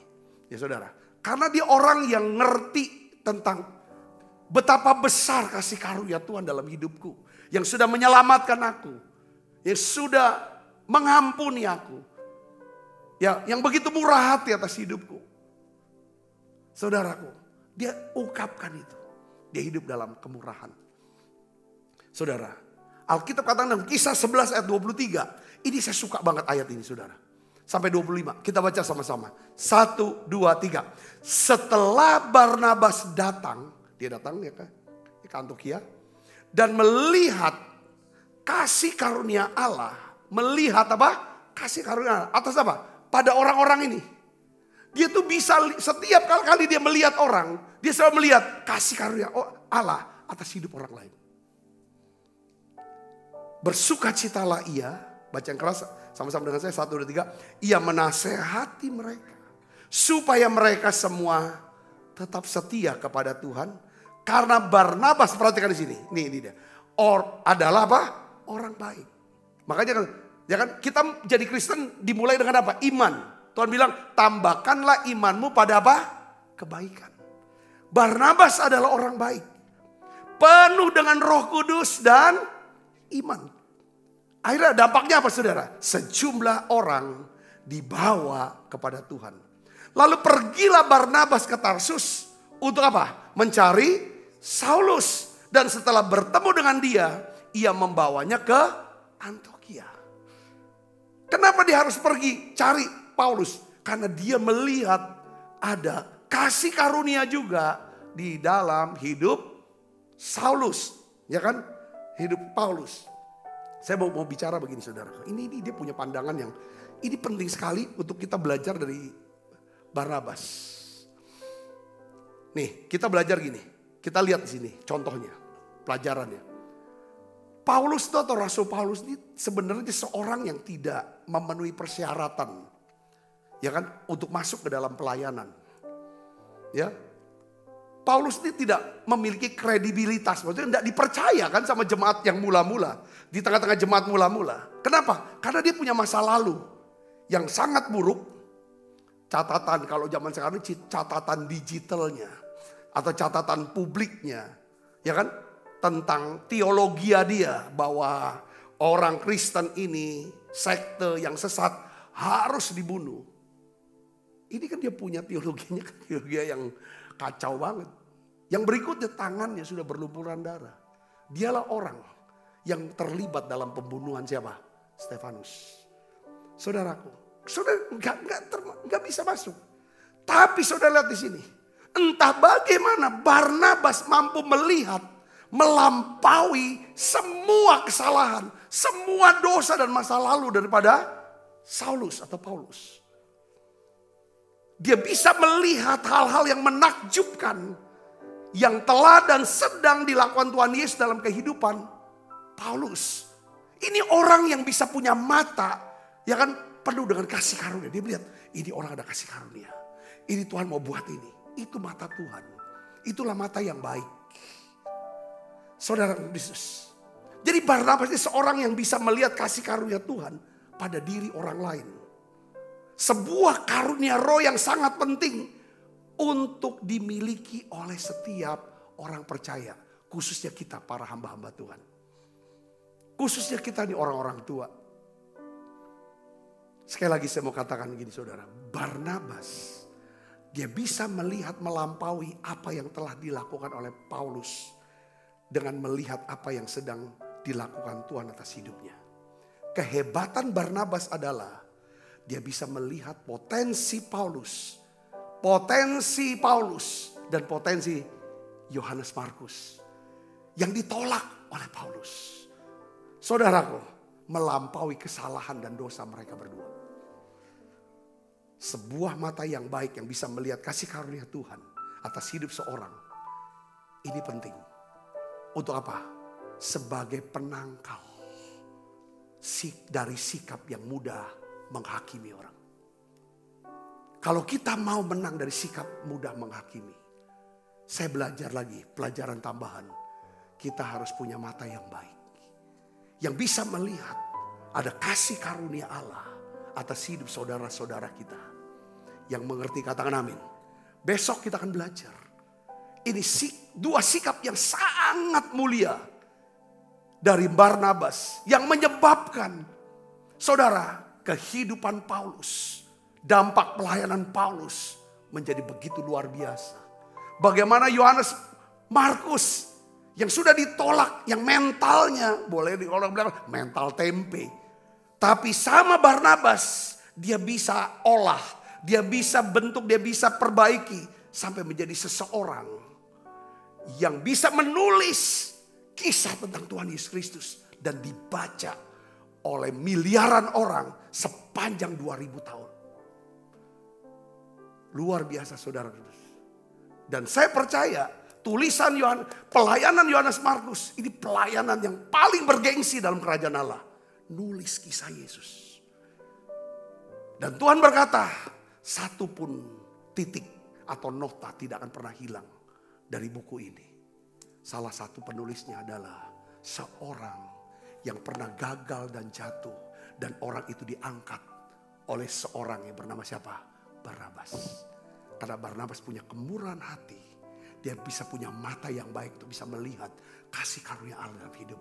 ya saudara. Karena dia orang yang ngerti tentang betapa besar kasih karunia Tuhan dalam hidupku. Yang sudah menyelamatkan aku. Yang sudah mengampuni aku. Ya, yang begitu murah hati atas hidupku. Saudaraku, dia ungkapkan itu. Dia hidup dalam kemurahan. Saudara, Alkitab katakan dalam Kisah 11 ayat 23. Ini saya suka banget ayat ini, saudara. Sampai 25, kita baca sama-sama. 1, 2, 3. Setelah Barnabas datang, dia datang ya ke Antiokhia, dan melihat kasih karunia Allah. Melihat apa? Kasih karunia Allah. Atas apa? Pada orang-orang ini. Dia tuh bisa setiap kali dia melihat orang, dia selalu melihat kasih karunia Allah atas hidup orang lain. Bersukacitalah ia, baca yang keras sama-sama dengan saya, 1, 2, 3. Ia menasehati mereka supaya mereka semua tetap setia kepada Tuhan. Karena Barnabas, perhatikan di sini, ini dia, adalah apa? Orang baik. Makanya ya kan, kita jadi Kristen dimulai dengan apa? Iman. Tuhan bilang, tambahkanlah imanmu pada apa? Kebaikan. Barnabas adalah orang baik. Penuh dengan Roh Kudus dan iman. Akhirnya dampaknya apa, saudara? Sejumlah orang dibawa kepada Tuhan. Lalu pergilah Barnabas ke Tarsus untuk apa? Mencari Saulus. Dan setelah bertemu dengan dia, ia membawanya ke Antiokhia. Kenapa dia harus pergi cari Paulus? Karena dia melihat ada kasih karunia juga di dalam hidup Saulus. Ya kan? Hidup Paulus. Saya mau bicara begini, saudara. Ini dia punya pandangan yang ini penting sekali untuk kita belajar dari Barnabas. Nih, kita belajar gini. Kita lihat di sini contohnya, pelajarannya. Paulus itu atau Rasul Paulus ini sebenarnya seorang yang tidak memenuhi persyaratan, ya kan, untuk masuk ke dalam pelayanan. Ya, Paulus ini tidak memiliki kredibilitas, maksudnya tidak dipercaya kan sama jemaat yang mula-mula. Di tengah-tengah jemaat mula-mula. Kenapa? Karena dia punya masa lalu yang sangat buruk. Catatan, kalau zaman sekarang catatan digitalnya. Atau catatan publiknya. Ya kan? Tentang teologi dia. Bahwa orang Kristen ini, sekte yang sesat, harus dibunuh. Ini kan dia punya teologinya, teologi yang kacau banget. Yang berikutnya tangannya sudah berlumuran darah. Dialah orang yang terlibat dalam pembunuhan siapa? Stefanus. Saudaraku, saudara nggak bisa masuk. Tapi saudara lihat di sini, entah bagaimana Barnabas mampu melihat, melampaui semua kesalahan, semua dosa dan masa lalu daripada Saulus atau Paulus. Dia bisa melihat hal-hal yang menakjubkan yang telah dan sedang dilakukan Tuhan Yesus dalam kehidupan Paulus. Ini orang yang bisa punya mata, ya kan, penuh dengan kasih karunia. Dia melihat ini orang ada kasih karunia. Ini Tuhan mau buat ini. Itu mata Tuhan. Itulah mata yang baik. Saudara Yesus. Jadi Barnabas ini seorang yang bisa melihat kasih karunia Tuhan pada diri orang lain. Sebuah karunia roh yang sangat penting untuk dimiliki oleh setiap orang percaya. Khususnya kita para hamba-hamba Tuhan. Khususnya kita nih orang-orang tua. Sekali lagi saya mau katakan gini saudara. Barnabas, dia bisa melihat melampaui apa yang telah dilakukan oleh Paulus. Dengan melihat apa yang sedang dilakukan Tuhan atas hidupnya. Kehebatan Barnabas adalah dia bisa melihat potensi Paulus dan potensi Yohanes Markus yang ditolak oleh Paulus. Saudaraku, melampaui kesalahan dan dosa mereka berdua. Sebuah mata yang baik yang bisa melihat kasih karunia Tuhan atas hidup seorang. Ini penting. Untuk apa? Sebagai penangkal dari sikap yang mudah menghakimi orang. Kalau kita mau menang dari sikap mudah menghakimi, saya belajar lagi pelajaran tambahan. Kita harus punya mata yang baik. Yang bisa melihat ada kasih karunia Allah atas hidup saudara-saudara kita. Yang mengerti katakan amin. Besok kita akan belajar. Ini dua sikap yang sangat mulia dari Barnabas yang menyebabkan saudara kehidupan Paulus, dampak pelayanan Paulus menjadi begitu luar biasa. Bagaimana Yohanes Markus yang sudah ditolak, yang mentalnya boleh orang bilang mental tempe, tapi sama Barnabas dia bisa olah, dia bisa bentuk, dia bisa perbaiki sampai menjadi seseorang yang bisa menulis kisah tentang Tuhan Yesus Kristus dan dibaca oleh miliaran orang sepanjang 2000 tahun. Luar biasa saudara. Dan saya percaya tulisan pelayanan Yohanes Markus ini pelayanan yang paling bergengsi dalam kerajaan Allah. Nulis kisah Yesus. Dan Tuhan berkata, satu pun titik atau nota tidak akan pernah hilang dari buku ini. Salah satu penulisnya adalah seorang yang pernah gagal dan jatuh. Dan orang itu diangkat oleh seorang yang bernama siapa? Barnabas. Karena Barnabas punya kemurahan hati. Dia bisa punya mata yang baik untuk bisa melihat kasih karunia Allah dalam hidup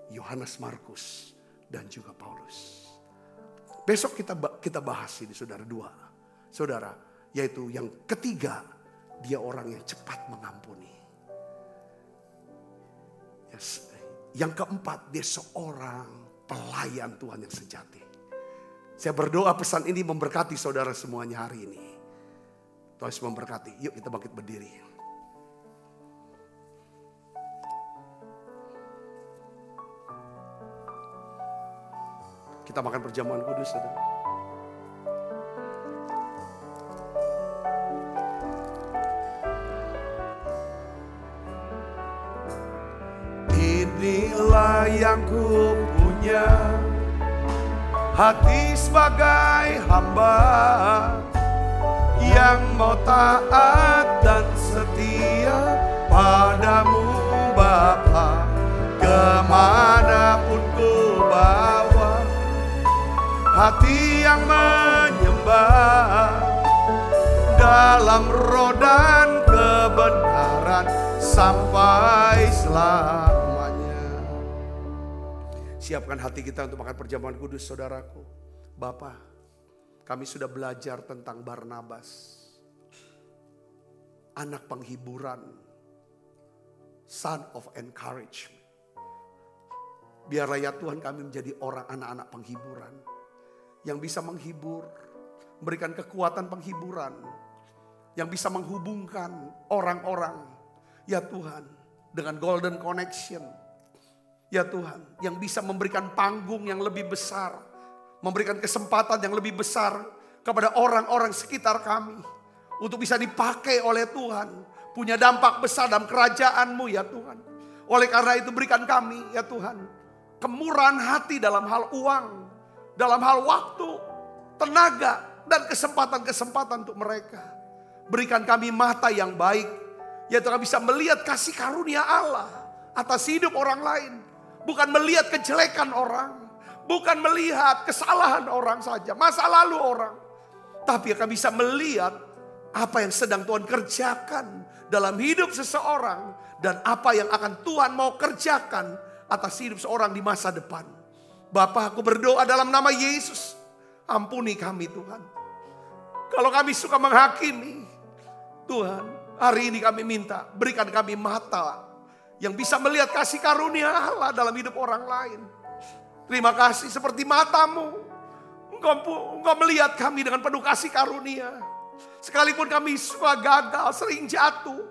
Yohanes Markus dan juga Paulus. Besok kita bahas ini saudara dua. Saudara, yaitu yang ketiga, dia orang yang cepat mengampuni. Yes. Yang keempat, dia seorang pelayan Tuhan yang sejati. Saya berdoa pesan ini memberkati saudara semuanya hari ini. Tuhan Yesus memberkati. Yuk kita bangkit berdiri. Kita makan perjamuan kudus saudara. Inilah yang ku punya, hati sebagai hamba yang mau taat dan setia padamu Bapa. Kemanapun ku bawa, hati yang menyembah dalam roh dan kebenaran sampai selamanya. Siapkan hati kita untuk makan perjamuan kudus saudaraku. Bapa, kami sudah belajar tentang Barnabas. Anak penghiburan. Son of encouragement. Biarlah ya Tuhan kami menjadi orang anak-anak penghiburan. Yang bisa menghibur. Memberikan kekuatan penghiburan. Yang bisa menghubungkan orang-orang. Ya Tuhan, dengan golden connection. Ya Tuhan, yang bisa memberikan panggung yang lebih besar. Memberikan kesempatan yang lebih besar kepada orang-orang sekitar kami. Untuk bisa dipakai oleh Tuhan. Punya dampak besar dalam kerajaan-Mu ya Tuhan. Oleh karena itu berikan kami ya Tuhan. Kemurahan hati dalam hal uang. Dalam hal waktu. tenaga, dan kesempatan-kesempatan untuk mereka. Berikan kami mata yang baik, yaitu kami bisa melihat kasih karunia Allah atas hidup orang lain. Bukan melihat kejelekan orang, bukan melihat kesalahan orang saja, masa lalu orang. Tapi kami bisa melihat apa yang sedang Tuhan kerjakan dalam hidup seseorang. Dan apa yang akan Tuhan mau kerjakan atas hidup seorang di masa depan. Bapa, aku berdoa dalam nama Yesus. Ampuni kami Tuhan. Kalau kami suka menghakimi, Tuhan, hari ini kami minta, berikan kami mata yang bisa melihat kasih karunia Allah dalam hidup orang lain. Terima kasih, seperti matamu, Engkau melihat kami dengan penuh kasih karunia. Sekalipun kami suka gagal, sering jatuh.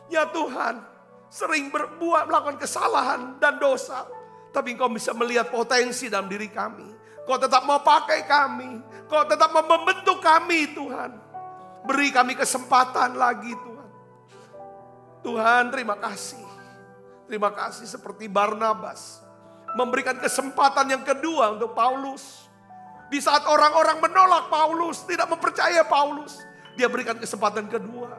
Ya Tuhan, sering melakukan kesalahan dan dosa. Tapi Engkau bisa melihat potensi dalam diri kami. Kau tetap mau pakai kami. Kau tetap mau membentuk kami Tuhan. Beri kami kesempatan lagi Tuhan. Tuhan, terima kasih. Terima kasih seperti Barnabas. Memberikan kesempatan yang kedua untuk Paulus. Di saat orang-orang menolak Paulus, tidak mempercaya Paulus. Dia berikan kesempatan kedua.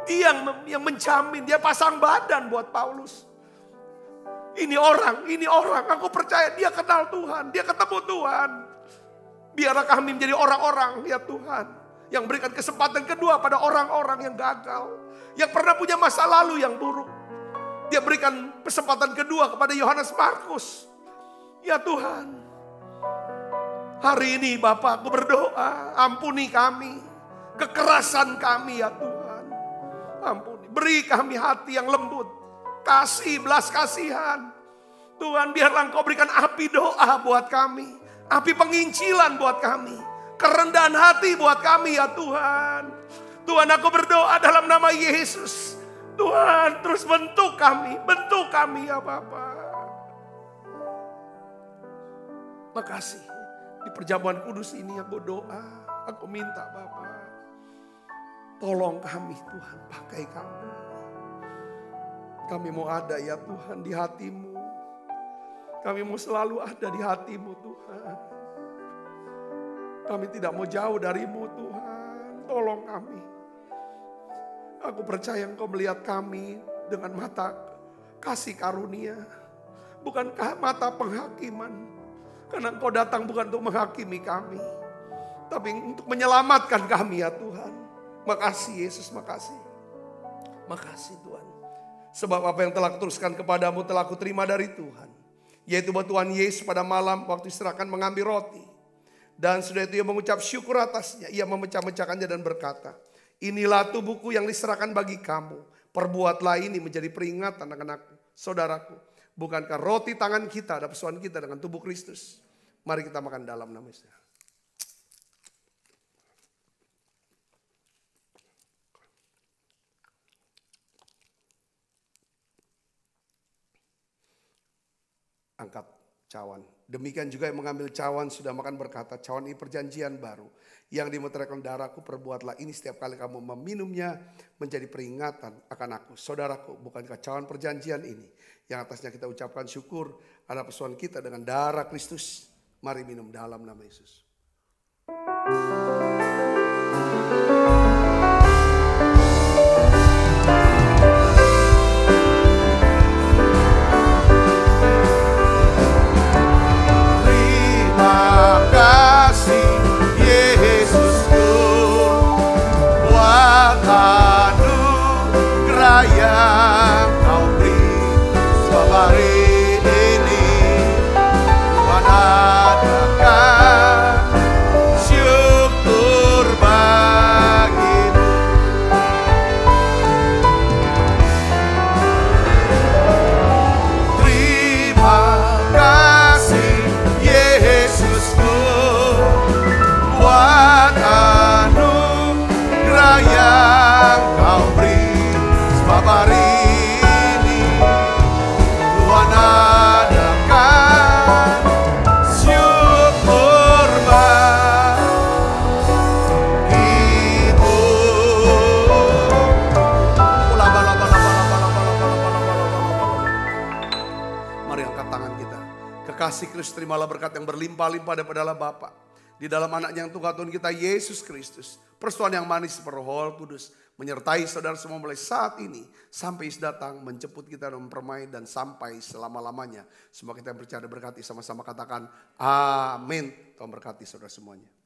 Dia yang menjamin, dia pasang badan buat Paulus. Ini orang, aku percaya dia kenal Tuhan, dia ketemu Tuhan. Biarlah kami menjadi orang-orang ya Tuhan, yang berikan kesempatan kedua pada orang-orang yang gagal, yang pernah punya masa lalu yang buruk. Dia berikan kesempatan kedua kepada Yohanes Markus. Ya Tuhan, hari ini Bapak, aku berdoa, ampuni kami, kekerasan kami ya Tuhan. Ampuni, beri kami hati yang lembut, kasih, belas kasihan. Tuhan, biarlah Engkau berikan api doa buat kami, api penginjilan buat kami, kerendahan hati buat kami ya Tuhan. Tuhan, aku berdoa dalam nama Yesus. Tuhan, terus bentuk kami ya Bapa. Makasih, di perjamuan kudus ini aku doa, aku minta Bapa, tolong kami Tuhan, pakai kami. Kami mau ada ya Tuhan di hati-Mu. Kami mau selalu ada di hati-Mu Tuhan. Kami tidak mau jauh dari-Mu Tuhan. Tolong kami. Aku percaya Engkau melihat kami dengan mata kasih karunia. Bukan mata penghakiman. Karena Engkau datang bukan untuk menghakimi kami. Tapi untuk menyelamatkan kami ya Tuhan. Makasih Yesus, makasih. Makasih Tuhan. Sebab apa yang telah kuteruskan kepadamu telah kuterima dari Tuhan. Yaitu bahwa Tuhan Yesus pada malam waktu istirahat mengambil roti. Dan sudah itu ia mengucap syukur atasnya. Ia memecah-mecahkannya dan berkata, inilah tubuhku yang diserahkan bagi kamu. Perbuatlah ini menjadi peringatan anak-anakku, saudaraku. Bukankah roti tangan kita ada persoalan kita dengan tubuh Kristus? Mari kita makan dalam nama Yesus. Angkat cawan. Demikian juga yang mengambil cawan sudah makan berkata, cawan ini perjanjian baru. Yang dimeteraikan darahku, perbuatlah ini setiap kali kamu meminumnya menjadi peringatan akan aku. Saudaraku, bukankah cawan perjanjian ini yang atasnya kita ucapkan syukur ada persoalan kita dengan darah Kristus. Mari minum dalam nama Yesus. Kasih Kristus, terimalah berkat yang berlimpah-limpah daripada Allah Bapa, Di dalam anaknya yang Tuhan kita Yesus Kristus. Persekutuan yang manis Roh Kudus menyertai saudara semua mulai saat ini sampai Yesus datang menjemput kita dan mempermain dan sampai selama-lamanya. Semua kita yang percaya berkati sama-sama katakan amin. Tuhan berkati saudara semuanya.